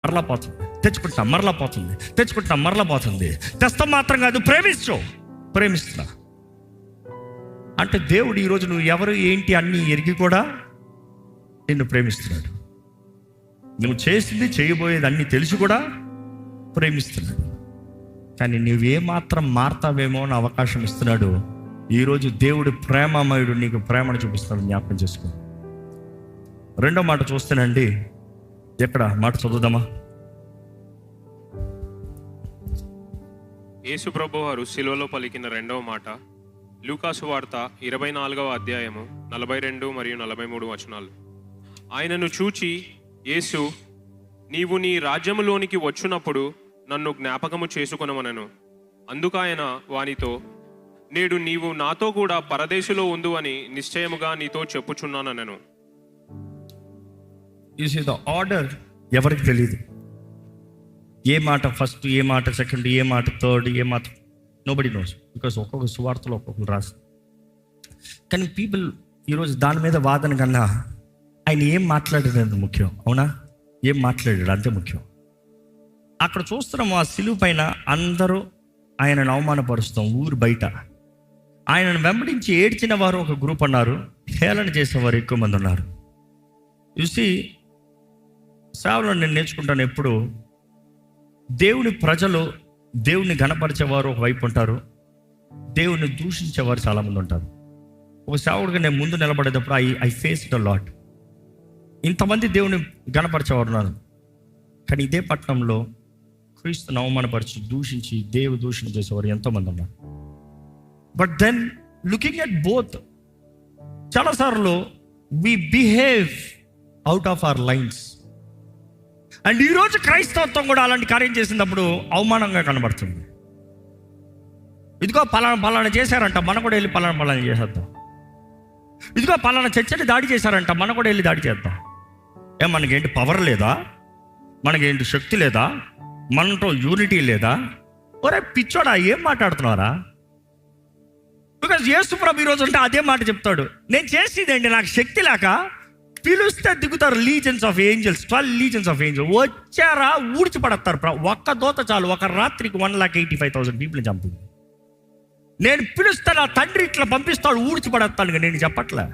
మరలా పోతుంది, తెచ్చుకుంటున్నా మరలా పోతుంది, తెచ్చుకుంటున్నా మరలా పోతుంది. తెస్తాం మాత్రం కాదు, ప్రేమిస్తున్నా అంటే దేవుడు ఈరోజు నువ్వు ఎవరు ఏంటి అన్నీ ఎరిగి కూడా నిన్ను ప్రేమిస్తున్నాడు. నువ్వు చేసింది చేయబోయేది అన్నీ తెలిసి కూడా ప్రేమిస్తున్నాడు. కానీ నువ్వేమాత్రం మారతావేమో అని అవకాశం ఇస్తున్నాడు. ఈరోజు దేవుడు ప్రేమమయుడు, నీకు ప్రేమను చూపిస్తాడు. జ్ఞాపకం చేసుకో. రెండో మాట చూస్తేనండి, ఎక్కడ మాట చదువుదామా? యేసు ప్రభు వారు శిలువలో పలికిన రెండవ మాట, లూకాసు వార్త 24వ అధ్యాయము 42 మరియు 43 వచనాలు. ఆయనను చూచి యేసు, నీవు నీ రాజ్యములోనికి వచ్చునప్పుడు నన్ను జ్ఞాపకము చేసుకొనమనెను. అందుకాయన వానితో, నేడు నీవు నాతో కూడా పరదేశులో ఉండు అని నిశ్చయముగా నీతో చెప్పుచున్నానెను. ద ఆర్డర్ ఎవరికి తెలియదు. ఏ మాట ఫస్ట్, ఏ మాట సెకండ్, ఏ మాట థర్డ్, ఏ మాట నోబడి నోస్. బికాస్ ఒక్కొక్క సువార్తలో ఒక్కొక్కరు రాసు. కానీ పీపుల్ ఈరోజు దాని మీద వాదన కన్నా ఆయన ఏం మాట్లాడేది ముఖ్యం. అవునా? ఏం మాట్లాడాడు అంతే ముఖ్యం. అక్కడ చూస్తున్నాము ఆ సిలువ పైన అందరూ ఆయనను అవమానపరుస్తాం. ఊరు బయట ఆయనను వెంబడించి ఏడ్చిన వారు ఒక గ్రూప్ అన్నారు, హేళన చేసేవారు ఎక్కువ మంది ఉన్నారు. చూసి సేవలో నేను నేర్చుకుంటాను ఎప్పుడు, దేవుని ప్రజలు దేవుని గణపరిచేవారు ఒకవైపు ఉంటారు, దేవుని దూషించేవారు చాలామంది ఉంటారు. ఒక సేవకుడిగా నేను ముందు నిలబడేటప్పుడు ఐ ఫేస్ ద లాట్. ఇంతమంది దేవుని గణపరిచేవారు ఉన్నారు. కానీ ఇదే పట్టణంలో క్రీస్తుని అవమానపరిచి దూషించి దూషణ చేసేవారు ఎంతోమంది ఉన్నారు. But then looking at both, చాలాసార్లు we behave out of our lines. And ఈరోజు క్రైస్తవత్వం కూడా అలాంటి కార్యం చేసినప్పుడు అవమానంగా కనబడుతుంది. ఇదిగో పలానా చేశారంట, మనం కూడా వెళ్ళి పలానా చేసేద్దాం. ఇదిగో పలానా చర్చని దాడి చేశారంట, మనం కూడా వెళ్ళి దాడి చేద్దాం. మనకేంటి పవర్ లేదా? మనకేంటి శక్తి లేదా? మనతో యూనిటీ లేదా? ఒరే పిచ్చోడా, ఏం మాట్లాడుతున్నారా? బికాజ్ యేసు ప్రభు ఈరోజు అంటే అదే మాట చెప్తాడు. నేను చేసేదేంటి, నాకు శక్తి లేక పిలుస్తే దిగుతారు lesions of angels, 12 lesions of angels వచ్చారా ఊడ్చిపడతారు. ఒక్క దోత చాలు ఒక రాత్రికి 1,85,000 పీపుల్ని చంపింది. నేను పిలుస్తే నా తండ్రి ఇట్లా పంపిస్తాడు, ఊడ్చిపడేస్తాను. నేను చెప్పట్లే.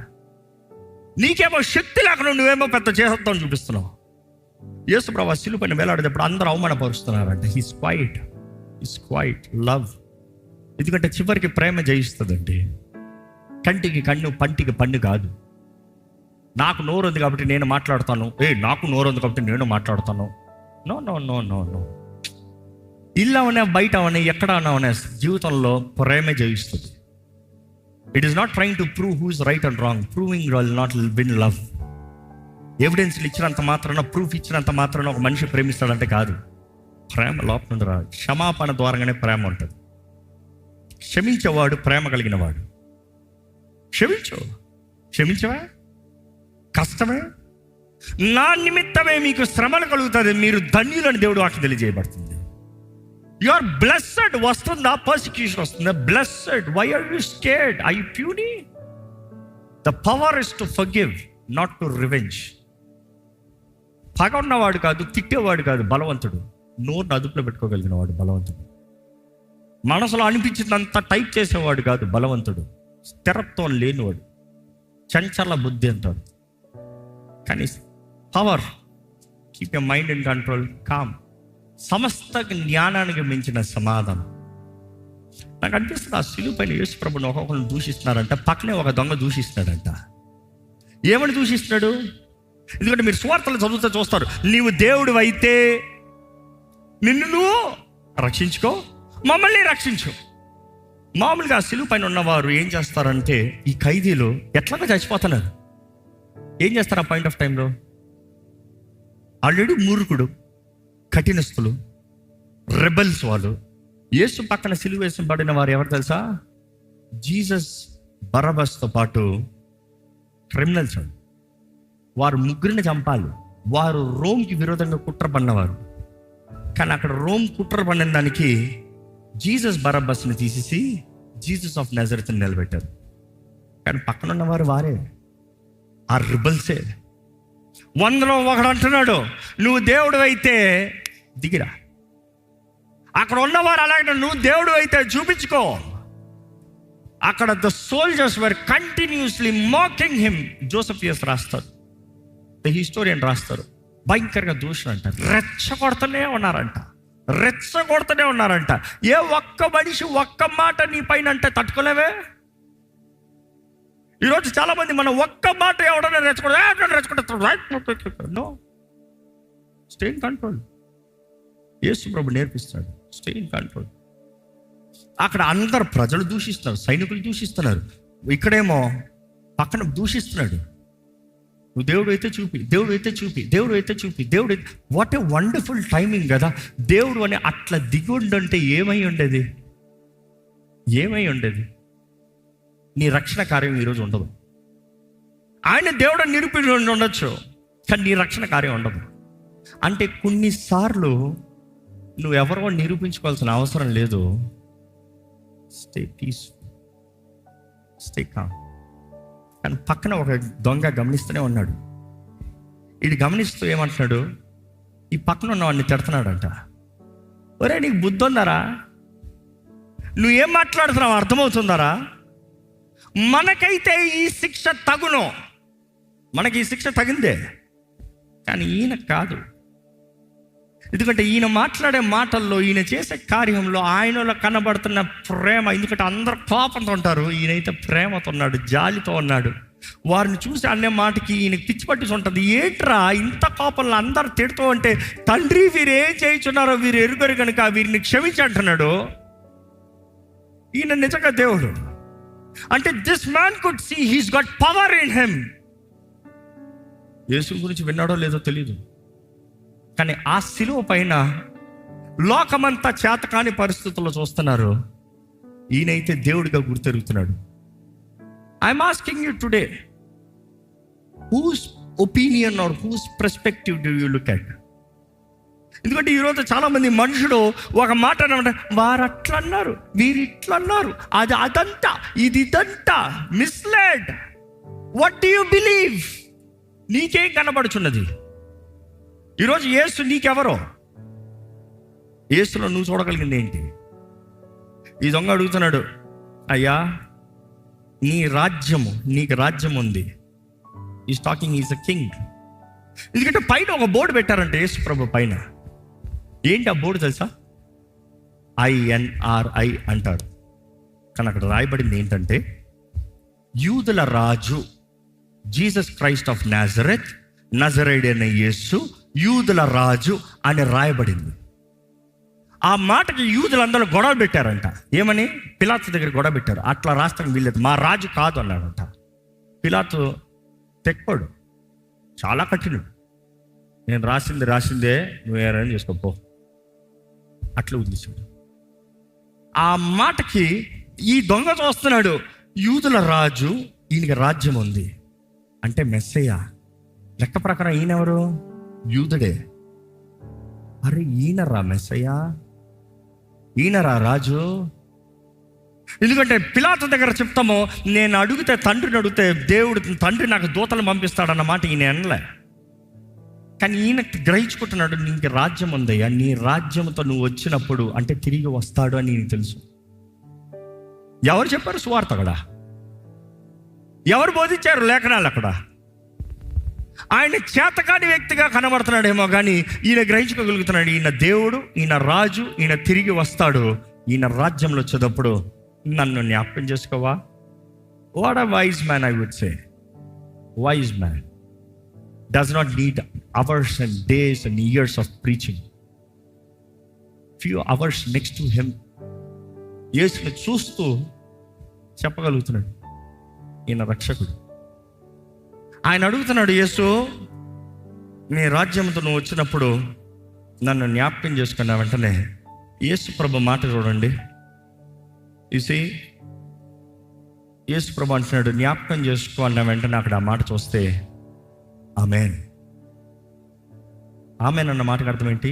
నీకేమో శక్తి లేకుండా నువ్వేమో పెద్ద చేసేద్దాం చూపిస్తున్నావు. యేసు ప్రభు సిలువ పైన వేలాడేటప్పుడు అందరూ అవమానపరుస్తున్నారంటే హీస్ క్వైట్ లవ్. ఎందుకంటే చివరికి ప్రేమ జయిస్తుందండి. కంటికి కన్ను, పంటికి పన్ను కాదు. నాకు నోరు ఉంది కాబట్టి నేను మాట్లాడతాను, నాకు నోరు ఉంది కాబట్టి నేను మాట్లాడతాను. No no no no no. ఇల్లు అవనే, బయట అవనే, ఎక్కడ అవనే, జీవితంలో ప్రేమే జయిస్తుంది. It is not trying to prove who is right and wrong. Proving will not win love. ఎవిడెన్స్లు ఇచ్చినంత మాత్రాన, ప్రూఫ్ ఇచ్చినంత మాత్రాన ఒక మనిషి ప్రేమిస్తాడంటే కాదు. ప్రేమ లోపల నుండి రాదు. క్షమాపణ ద్వారానే ప్రేమ ఉంటుంది. క్షమించేవాడు ప్రేమ కలిగిన వాడు. క్షమించవా? కష్టమే. నా నిమిత్తమే మీకు శ్రమలు కలుగుతుంది, మీరు ధన్యులని దేవుడు వాక్యం తెలియజేయబడుతుంది. You are blessed. వస్తుందా? పర్సిక్యూషన్ వస్తుందా? Blessed. Why are you scared? I ప్యూని. The power is to forgive, not to revenge. పగ ఉన్నవాడు కాదు, తిట్టేవాడు కాదు బలవంతుడు. నోరును అదుపులో పెట్టుకోగలిగిన వాడు బలవంతుడు. మనసులో అనిపించినంత టైప్ చేసేవాడు కాదు బలవంతుడు. స్థిరత్వం లేనివాడు, చంచల బుద్ధి అంటాడు. కానీ power, keep your mind in control, calm. సమస్త జ్ఞానానికి మించిన సమాధానం. నాకు అనిపిస్తుంది ఆ సిలువ పైన యేసు ప్రభుని ఒక్కొక్కరిని దూషిస్తున్నారంట, పక్కనే ఒక దొంగ దూషిస్తున్నాడంట. ఏమని దూషిస్తున్నాడు? ఎందుకంటే మీరు సువార్తలు చదువుతూ చూస్తారు, నీవు దేవుడు అయితే నిన్ను నువ్వు రక్షించుకో, మమ్మల్ని రక్షించు. మామూలుగా సిలువ పైన ఉన్నవారు ఏం చేస్తారంటే, ఈ ఖైదీలు ఎట్లాగా చచ్చిపోతున్నారు. ఏం చేస్తారు ఆ పాయింట్ ఆఫ్ టైంలో? ఆల్రెడీ మూర్ఖుడు, కఠినస్తులు, రెబల్స్ వాళ్ళు. యేసు పక్కన సిలువ వేసబడిన వారు ఎవరు తెలుసా? జీసస్, బరబ్బస్తో పాటు క్రిమినల్స్. వారు ముగ్గురిని చంపాలి. వారు రోమ్కి విరోధంగా కుట్ర పన్నవారు. కానీ అక్కడ రోమ్ కుట్ర పడిన దానికి జీసస్ బరబ్బస్ని తీసేసి జీసస్ ఆఫ్ నజరేతుని నిలబెట్టారు. కానీ పక్కన ఉన్నవారు వారే, ఆ రిబల్సే. 100లో ఒకడు అంటున్నాడు, నువ్వు దేవుడు అయితే దిగిరా. అక్కడ ఉన్నవారు అలాగే, నువ్వు దేవుడు అయితే చూపించుకో. అక్కడ the soldiers were continuously mocking him. Josephus రాస్తారు, ద హిస్టోరియన్ రాస్తారు, భయంకరంగా దూషణ అంట, రెచ్చగొడుతూనే ఉన్నారంట. ఏ ఒక్క మనిషి ఒక్క మాట నీ పైన అంటే తట్టుకోలేవే. ఈరోజు చాలా మంది మన ఒక్క మాట ఎవడన్నా రెచ్చగొడతాడు. No, stay in control. Yesu ప్రభు నేర్పిస్తాడు, స్టే ఇన్ కంట్రోల్. అక్కడ అందరు ప్రజలు దూషిస్తున్నారు, సైనికులు దూషిస్తున్నారు, ఇక్కడేమో పక్కన దూషిస్తున్నాడు. నువ్వు దేవుడు అయితే చూపి, దేవుడు అయితే చూపి, దేవుడు అయితే చూపి, దేవుడు అయితే. వాట్ ఏ వండర్ఫుల్ టైమింగ్ కదా. దేవుడు అని అట్లా దిగుండంటే ఏమై ఉండేది? నీ రక్షణ కార్యం ఈరోజు ఉండదు. ఆయన దేవుడు నిరూపించి ఉండొచ్చు, కానీ నీ రక్షణ కార్యం ఉండదు. అంటే కొన్నిసార్లు నువ్వెవరో నిరూపించుకోవాల్సిన అవసరం లేదు. Stay peaceful, stay calm. కానీ పక్కన ఒక దొంగ గమనిస్తూనే ఉన్నాడు. ఇది గమనిస్తూ ఏమంటున్నాడు, ఈ పక్కన ఉన్నవాడిని తిడుతున్నాడంట. ఒరే, నీకు బుద్ధి ఉందారా? నువ్వేం మాట్లాడుతున్నావు అర్థమవుతుందారా? మనకైతే ఈ శిక్ష తగును, మనకి ఈ శిక్ష తగిందే, కానీ ఈయన కాదు. ఎందుకంటే ఈయన మాట్లాడే మాటల్లో, ఈయన చేసే కార్యంలో ఆయనలో కనబడుతున్న ప్రేమ. ఎందుకంటే అందరు కోపంతో ఉంటారు, ఈయనైతే ప్రేమతో ఉన్నాడు, జాలితో ఉన్నాడు. వారిని చూసి అనే మాటకి ఈయనకి పిచ్చి పట్టి ఉంటుంది. ఏంట్రా ఇంత కోపంలో అందరు తిడుతూ అంటే, తండ్రి వీరు ఏం చేయించున్నారో వీరు ఎరుగరు కనుక వీరిని క్షమించి అంటున్నాడు. ఈయన నిజంగా దేవుడు అంటే this man could see he's got power in him. Yesu గురించి విన్నాడో లేదో తెలియదు, కానీ ఆ శిలువ పైన లోకమంతా చేతకాని పరిస్థితుల్లో చూస్తున్నారు, ఈయనైతే దేవుడిగా గుర్తెరుగుతున్నాడు. I'm asking you today, whose opinion or whose perspective do you look at? ఎందుకంటే ఈరోజు చాలా మంది మనుషుడు ఒక మాట అన్నమాట, వారు అట్లా అన్నారు, వీరు ఇట్లా అన్నారు, అది అదంతా, ఇది ఇదంతా, misled. What do you believe? నీకేం కనబడుచున్నది? ఈరోజు యేసు నీకెవరో? యేసులో నువ్వు చూడగలిగింది ఏంటి? ఈ దొంగ అడుగుతున్నాడు, అయ్యా నీ రాజ్యము, నీకు రాజ్యం ఉంది. Is talking, is a king. ఎందుకంటే పైన ఒక బోర్డు పెట్టారంటే యేసు ప్రభు పైన. ఏంటి ఆ బోర్డు తెలుసా? INRI అంటారు, కానీ అక్కడ రాయబడింది ఏంటంటే యూదుల రాజు, జీసస్ క్రైస్ట్ ఆఫ్ నాజరెత్, నజరేయుడైన యేసు యూదుల రాజు అని రాయబడింది. ఆ మాటకి యూదులందరూ గొడవ పెట్టారంట. ఏమని? పిలాతు దగ్గర గొడవ పెట్టారు. అట్లా రాష్ట్రం వీళ్ళదు, మా రాజు కాదు అన్నాడంట. పిలాతు తెక్కోడు, చాలా కఠినుడు. నేను రాసిందే నువ్వు ఏమైనా చేసుకోపో, అట్లా వదిలేసాడు. ఆ మాటకి ఈ దొంగ చూస్తున్నాడు, యూదుల రాజు, ఈయనకి రాజ్యం ఉంది అంటే మెస్సయ్య. లెక్క ప్రకారం ఈయనెవరు? యూదుడే. అరే ఈయనరా మెస్సయ్య, ఈయనరా రాజు. ఎందుకంటే పిలాతు దగ్గర చెప్తాము, నేను అడిగితే తండ్రిని అడిగితే దేవుడు తండ్రి నాకు దూతలు పంపిస్తాడన్నమాట ఈయన అనలే. కానీ ఈయన గ్రహించుకుంటున్నాడు, నీకు రాజ్యం ఉందయ్యా, నీ రాజ్యంతో నువ్వు వచ్చినప్పుడు అంటే తిరిగి వస్తాడు అని ఈయన తెలుసు. ఎవరు చెప్పారు సువార్త అక్కడ? ఎవరు బోధించారు లేఖనాలు అక్కడ? ఆయన చేతకాని వ్యక్తిగా కనబడుతున్నాడేమో, కానీ ఈయన గ్రహించుకోగలుగుతున్నాడు, ఈయన దేవుడు, ఈయన రాజు, ఈయన తిరిగి వస్తాడు. ఈయన రాజ్యంలో వచ్చేటప్పుడు నన్ను జ్ఞాపకం చేసుకోవా? What a wise man, I would say. Wise man does not need hours and days and years of preaching. Few hours next to him, యేసుని చూస్తూ చెప్పగలుగుతున్నాడు, ఈయన రక్షకుడు. ఆయన అడుగుతున్నాడు, యేసు నీ రాజ్యంతో నువ్వు వచ్చినప్పుడు నన్ను జ్ఞాపకం చేసుకున్న వెంటనే యేసు ప్రభు మాట చూడండి. చూసి యేసు ప్రభు అంటున్నాడు, జ్ఞాపకం చేసుకో అన్న వెంటనే అక్కడ ఆ మాట చూస్తే ఆమెన్. ఆమెన్ అన్న మాటకు అర్థం ఏంటి?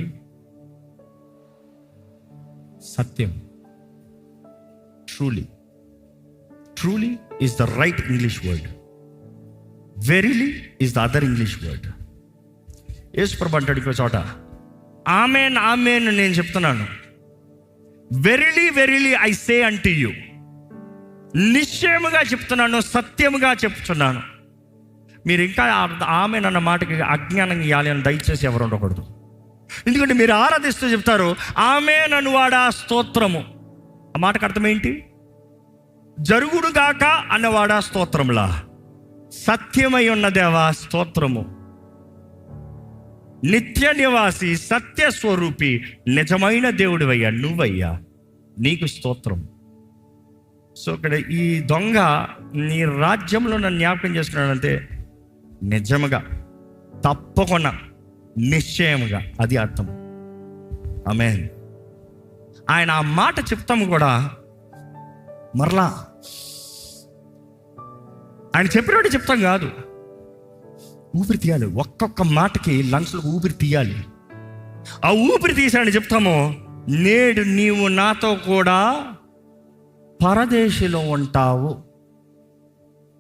సత్యం. Truly. Truly is the right English word. Verily is the other English word. యేసుప్రభు అంటాడు ఇంకో చోట, ఆమేన్ ఆమేన్ నేను చెప్తున్నాను, verily verily I say unto you, నిశ్చయముగా చెప్తున్నాను, సత్యముగా చెప్తున్నాను. మీరు ఇంకా ఆమేన్ అన్న మాటకి అజ్ఞానం ఇవ్వాలి అని దయచేసి ఎవరు ఉండకూడదు. ఎందుకంటే మీరు ఆరాధిస్తూ చెప్తారు ఆమేన్ అనువాడా స్తోత్రము. ఆ మాటకు అర్థం ఏంటి? జరుగుడుగాక అన్నవాడా స్తోత్రంలా, సత్యమై ఉన్న దేవా స్తోత్రము, నిత్య నివాసి సత్య స్వరూపి నిజమైన దేవుడివయ్యా నువ్వయ్యా, నీకు స్తోత్రం. సో ఇక్కడ ఈ దొంగ నీ రాజ్యంలో నన్ను జ్ఞాపకం చేసుకున్నాడంటే నిజముగా, తప్పకుండా, నిశ్చయముగా, అది అర్థం. ఆమేన్. ఆయన ఆ మాట చెప్తాము కూడా మరలా ఆయన చెప్పినట్టు చెప్తాం కాదు, ఊపిరి తీయాలి. ఒక్కొక్క మాటకి లంగ్స్లో ఊపిరి తీయాలి. ఆ ఊపిరి తీసాడని చెప్తాము, నేడు నీవు నాతో కూడా పరదేశిలో ఉంటావు.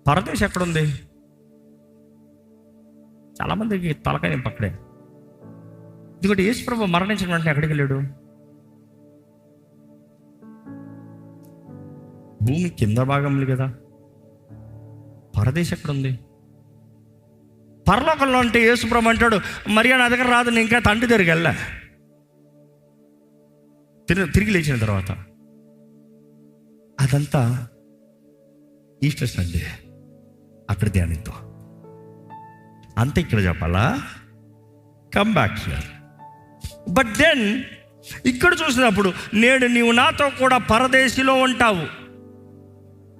పరదేశం ఎక్కడుంది? చాలామందికి తలకాయ పక్కడే. ఎందుకంటే యేసుప్రభు మరణించిన వెంటనే ఎక్కడికి వెళ్ళాడు? భూమి కింద భాగంలో కదా. పరదేశం ఎక్కడుంది? పరలోకంలో అంటే యేసుప్రభు అంటాడు, మరియా నా దగ్గర రాదు, నేను ఇంకా తండ్రి దగ్గరికి వెళ్ళా. తిరిగి లేచిన తర్వాత అదంతా ఈస్టర్ సండే అక్కడ ధ్యానిద్దాం. అంతే ఇక్కడ చెప్పాలా? Come back here. But then ఇక్కడ చూసినప్పుడు నేడు నీవు నాతో కూడా పరదేశిలో ఉంటావు.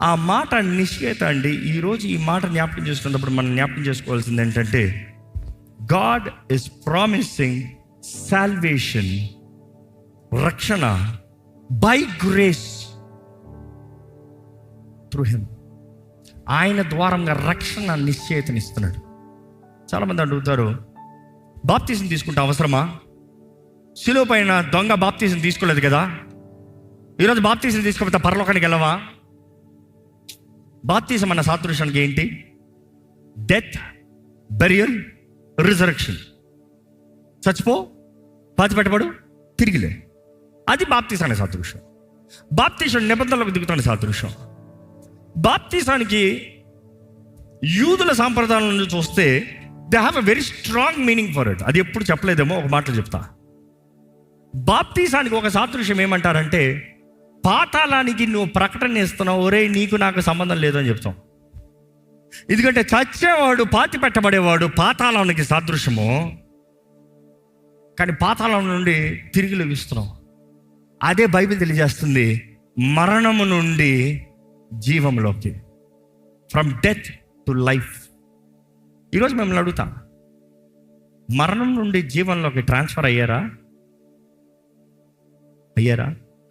ఆ మాట నిశ్చయిత అండి. ఈరోజు ఈ మాట జ్ఞాపకం చేసుకున్నప్పుడు మనం జ్ఞాపకం చేసుకోవాల్సింది ఏంటంటే, గాడ్ ఇస్ ప్రామిసింగ్ సాల్వేషన్, రక్షణ బై గ్రేస్ త్రూ హిమ్. ఆయన ద్వారంగా రక్షణ నిశ్చయితనిస్తున్నాడు. చాలామంది అడుగుతారు, బాప్తీసం తీసుకుంటే అవసరమా? శిలువ పైన దొంగ బాప్తీసం తీసుకోలేదు కదా, ఈరోజు బాప్తీసం తీసుకోకపోతే పరలోకానికి వెళ్ళవా? బాప్తీసం అన్న సాదృశ్యానికి ఏంటి? Death, burial, resurrection. చచ్చిపో, పాతి పెట్టబడు, తిరిగిలే. అది బాప్తీసం అనే సాదృశ్యం. బాప్తీసం నిబంధనలకు దిగుతున్న సాదృశ్యం. బాప్తీసానికి యూదుల సాంప్రదాయాల నుంచి చూస్తే they have a very strong meaning for it. అది ఎప్పుడు చెప్పలేదేమో, ఒక మాటలో చెప్తా. బాప్తీసానికి ఒక సాదృశ్యం ఏమంటారంటే, పాతాళానికి నువ్వు ప్రకటన ఇస్తున్నావు, ఒరే నీకు నాకు సంబంధం లేదని చెప్తాం. ఎందుకంటే చచ్చేవాడు, పాతి పెట్టబడేవాడు పాతాళానికి సాదృశ్యము. కానీ పాతాళం నుండి తిరిగి లభిస్తున్నాం. అదే బైబిల్ తెలియజేస్తుంది, మరణము నుండి జీవంలోకి, ఫ్రమ్ డెత్ టు లైఫ్. ఈరోజు మిమ్మల్ని అడుగుతా, మరణం నుండి జీవంలోకి ట్రాన్స్ఫర్ అయ్యారా?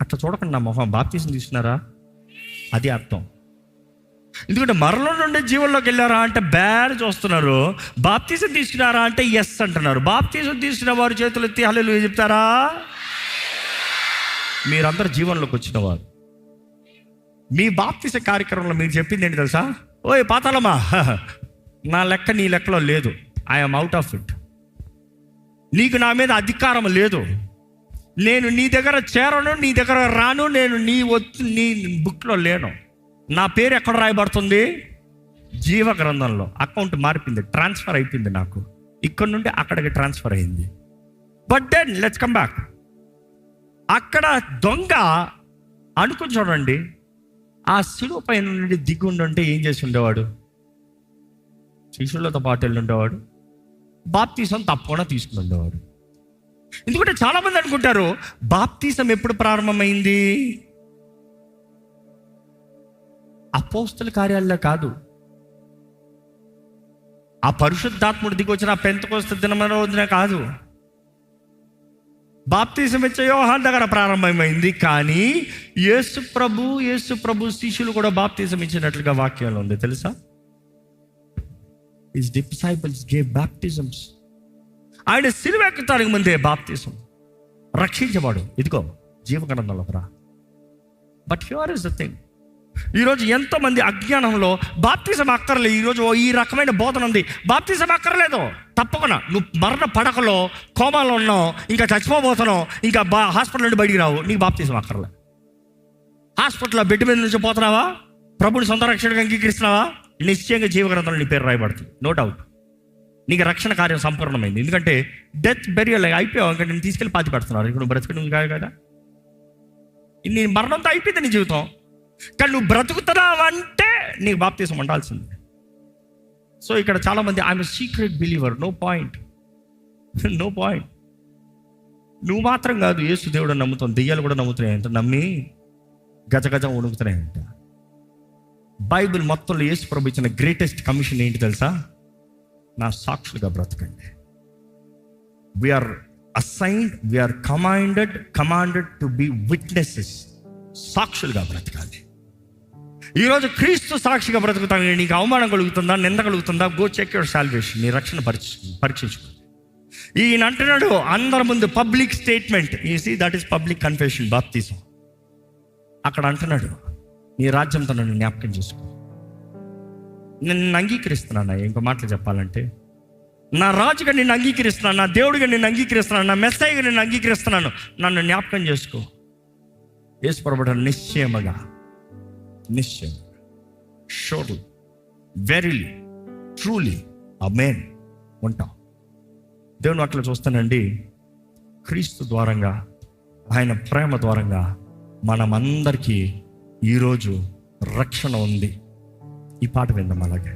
అట్లా చూడకండి నా మొహం. బాప్తీసం తీసుకున్నారా? అది అర్థం. ఎందుకంటే మరణం నుండి జీవంలోకి వెళ్ళారా అంటే బ్యాడ్ చూస్తున్నారు. బాప్తీసం తీసుకున్నారా అంటే ఎస్ అంటున్నారు. బాప్తీసం తీసుకున్న వారు చేతులు ఎత్తి హల్లెలూయా చెప్తారా? మీరందరూ జీవనంలోకి వచ్చిన వారు. మీ బాప్తీస కార్యక్రమంలో మీరు చెప్పింది ఏంటి తెలుసా? ఓయ్ పాతాళమా, నా లెక్క నీ లెక్కలో లేదు, ఐఎమ్ అవుట్ ఆఫ్ ఇట్, నీకు నా మీద అధికారం లేదు, నేను నీ దగ్గర చేరను, నీ దగ్గర రాను, నేను నీ బుక్లో లేను. నా పేరు ఎక్కడ రాయబడుతుంది? జీవ గ్రంథంలో. అకౌంట్ మారిపోయింది, ట్రాన్స్ఫర్ అయిపోయింది. నాకు ఇక్కడ నుండి అక్కడికి ట్రాన్స్ఫర్ అయింది. But then let's come back. అక్కడ దొంగ అనుకుని చూడండి, ఆ శిలువ పైన నుండి దిగుండుంటే ఏం చేసి ఉండేవాడు? శిష్యులతో పాటు వెళ్ళి ఉండేవాడు, బాప్తీసం తప్పకుండా తీసుకుని ఉండేవాడు. ఎందుకంటే చాలామంది అనుకుంటారు బాప్తీసం ఎప్పుడు ప్రారంభమైంది? అపోస్తల కార్యాల్లో కాదు, ఆ పరిశుద్ధాత్ముడు దిగి వచ్చిన పెంతెకొస్తు దినమున కాదు. బాప్తీసం ఇచ్చే యోహాను దగ్గర ప్రారంభమైంది. కానీ యేసు ప్రభు శిష్యులు కూడా బాప్తీసం ఇచ్చినట్లుగా వాక్యంలో ఉంది తెలుసా? His disciples gave baptisms. ఆయన సిలువ ఎక్కుతానికి ముందే బాప్తీసం. రక్షించేవాడు ఇదిగో జీవగ్రంథంలో రా. But here is the thing, ఈరోజు ఎంతోమంది అజ్ఞానంలో బాప్తీసం అక్కర్లేదు. ఈరోజు ఈ రకమైన బోధన ఉంది, బాప్తీసం అక్కర్లేదు, తప్పకుండా నువ్వు మరణ పడకలో కోమాలో ఉన్నావు, ఇంకా చచ్చిపోబోతున్నావు, ఇంకా హాస్పిటల్ నుండి బయటికి రావు, నీకు బాప్తిజం అక్కర్లే. హాస్పిటల్లో బెడ్ మీద నుంచి పోతున్నావా, ప్రభుని సొంత రక్షణగా అంగీకరిస్తున్నావా, నిశ్చయంగా జీవగ్రంథంలో నీ పేరు రాయబడుతుంది, నో డౌట్. నీకు రక్షణ కార్యం సంపూర్ణమైంది. ఎందుకంటే డెత్ బెరియల్ అయిపోయావు, ఇంకా నేను తీసుకెళ్ళి పాతి పెడుతున్నారు. ఇప్పుడు నువ్వు బ్రతుకు కాదు కదా, నీ మరణంతో అయిపోయింది నీ జీవితం. కానీ నువ్వు బ్రతుకుతున్నావంటే నీకు బాప్తిజం ఉండాల్సింది. సో ఇక్కడ చాలామంది I am secret believer, no point. నువ్వు మాత్రం కాదు, యేసు దేవుడు నమ్ముతాం, దెయ్యాలు కూడా నమ్ముతున్నాయంట, నమ్మి గజగజ వణుకుతున్నాయంట. బైబిల్ మొత్తంలో యేసు ప్రభు ఇచ్చిన గ్రేటెస్ట్ కమిషన్ ఏంటి తెలుసా? నా సాక్షులుగా బ్రతకండి. We are assigned, we are commanded to be witnesses. సాక్షులుగా బ్రతకాలి. ఈరోజు క్రీస్తు సాక్షిగా బ్రతుకుతాను, నీకు అవమానం కలుగుతుందా, నింద కలుగుతుందా? Go check your salvation. నీ రక్షణ పరీక్షించుకో. ఈయన అంటున్నాడు అందరి ముందు public statement, you see that is public confession, బాప్తిజం. అక్కడ అంటున్నాడు నీ రాజ్యంతో నన్ను జ్ఞాపకం చేసుకో. నేను అంగీకరిస్తున్నాను. ఇంకో మాటలు చెప్పాలంటే, నా రాజుగా నిన్ను అంగీకరిస్తున్నాను, నా దేవుడిగా నిన్ను అంగీకరిస్తున్నాను, నా మెస్సయ్యగా నిన్ను అంగీకరిస్తున్నాను, నన్ను జ్ఞాపకం చేసుకో. యేసు ప్రభువు నిశ్చయముగా షూర్లీ, వెరీలీ, ట్రూలీ, ఆమేన్ ఉంటాం. దేవుని అట్లా చూస్తానండి. క్రీస్తు ద్వారంగా, ఆయన ప్రేమ ద్వారంగా మనమందరికీ ఈరోజు రక్షణ ఉంది. ఈ పాట విందాం అలాగే.